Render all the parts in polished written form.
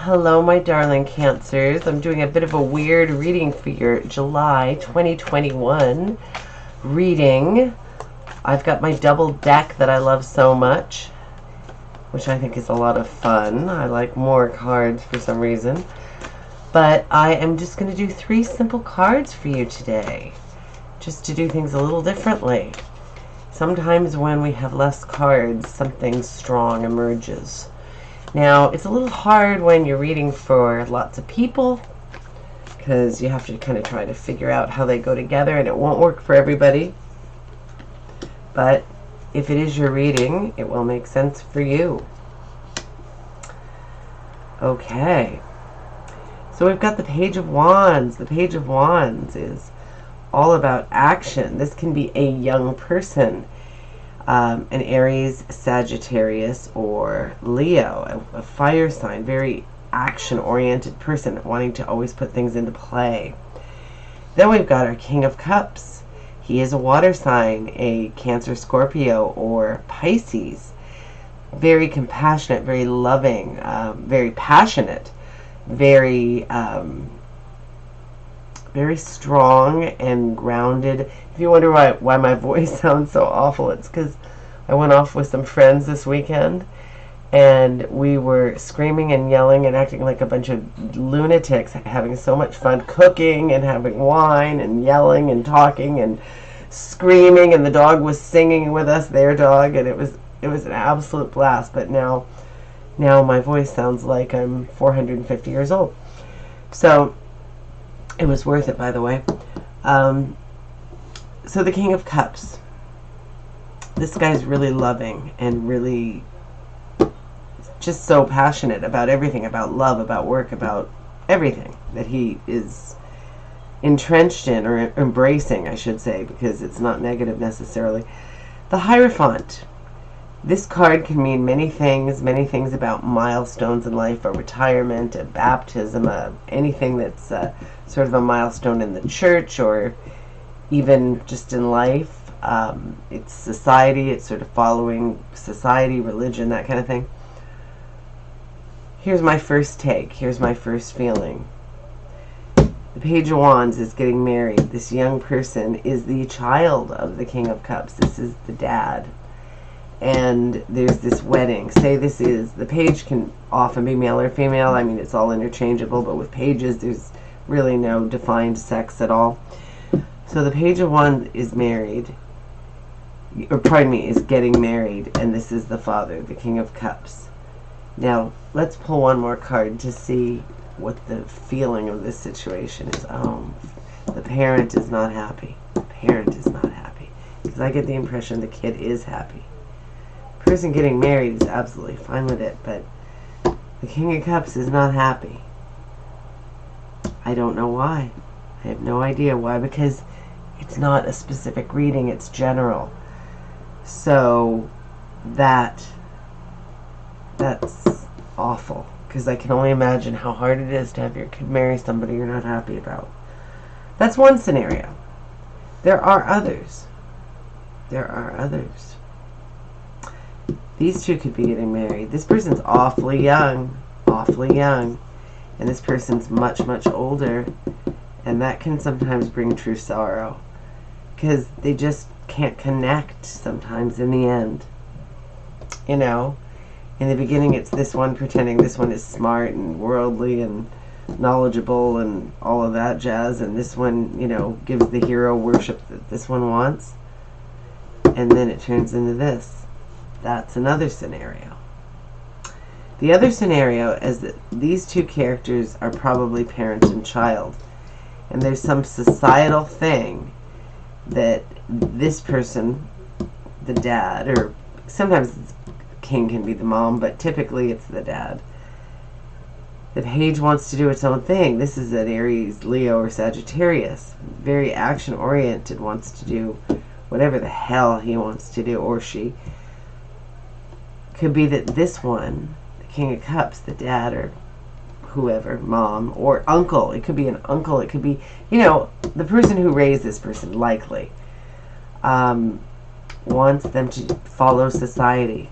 Hello, my darling Cancers. I'm doing a bit of a weird reading for your July 2021 reading. I've got my double deck that I love so much, which I think is a lot of fun. I like more cards for some reason. But I am just going to do 3 simple cards for you today, just to do things a little differently. Sometimes when we have less cards, something strong emerges. Now, it's a little hard when you're reading for lots of people, because you have to kind of try to figure out how they go together, and it won't work for everybody. But if it is your reading, it will make sense for you. Okay. So we've got the Page of Wands. The Page of Wands is all about action. This can be a young person, an Aries, Sagittarius, or Leo, a fire sign, very action-oriented person, wanting to always put things into play. Then we've got our King of Cups. He is a water sign, a Cancer, Scorpio, or Pisces. Very compassionate, very loving, very passionate, very strong and grounded. If you wonder why my voice sounds so awful, it's because I went off with some friends this weekend, and we were screaming and yelling and acting like a bunch of lunatics, having so much fun cooking and having wine and yelling and talking and screaming, and the dog was singing with us, their dog, and it was an absolute blast. But now my voice sounds like I'm 450 years old. So it was worth it, by the way. So the King of Cups. This guy's really loving and really just so passionate about everything, about love, about work, about everything that he is entrenched in, or embracing, I should say, because it's not negative necessarily. The Hierophant. This card can mean many things about milestones in life, a retirement, a baptism, anything that's sort of a milestone in the church, or even just in life. It's society, it's sort of following society, religion, that kind of thing. Here's my first take, here's my first feeling. The Page of Wands is getting married. This young person is the child of the King of Cups. This is the dad. And there's this wedding. Say this is, the page can often be male or female. I mean, it's all interchangeable, but with pages, there's really no defined sex at all. So the Page of Wands is married, or pardon me, is getting married, and this is the father, the King of Cups. Now, let's pull one more card to see what the feeling of this situation is. Oh, the parent is not happy. The parent is not happy. Because I get the impression the kid is happy. The person getting married is absolutely fine with it, but the King of Cups is not happy. I don't know why. I have no idea why, because it's not a specific reading, it's general. So that's awful, because I can only imagine how hard it is to have your kid marry somebody you're not happy about. That's one scenario. There are others. There are others. These two could be getting married. This person's awfully young, and this person's much, much older, and that can sometimes bring true sorrow, because they just can't connect sometimes in the end. You know, in the beginning it's this one pretending this one is smart and worldly and knowledgeable and all of that jazz, and this one, you know, gives the hero worship that this one wants, and then it turns into this. That's another scenario. The other scenario is that these two characters are probably parent and child, and there's some societal thing that this person, the dad, or sometimes king can be the mom, but typically it's the dad. The page wants to do its own thing. This is an Aries, Leo, or Sagittarius. Very action-oriented, wants to do whatever the hell he wants to do, or she. Could be that this one, the King of Cups, the dad, or whoever, mom, or uncle. It could be an uncle. It could be, you know, the person who raised this person, likely, wants them to follow society.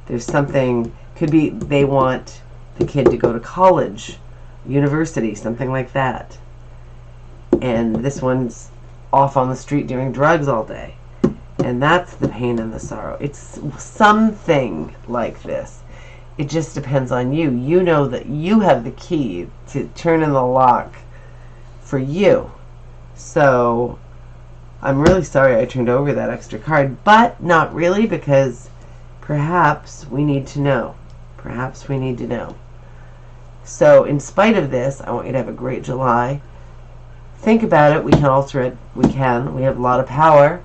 There's something, could be they want the kid to go to college, university, something like that. And this one's off on the street doing drugs all day. And that's the pain and the sorrow. It's something like this. It just depends on you. You know that you have the key to turn in the lock for you. So I'm really sorry I turned over that extra card, but not really, because perhaps we need to know. Perhaps we need to know. So in spite of this, I want you to have a great July. Think about it. We can alter it. We can. We have a lot of power.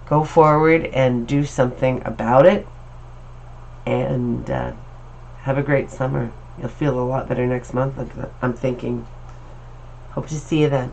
Go forward and do something about it. And have a great summer. You'll feel a lot better next month, I'm thinking. Hope to see you then.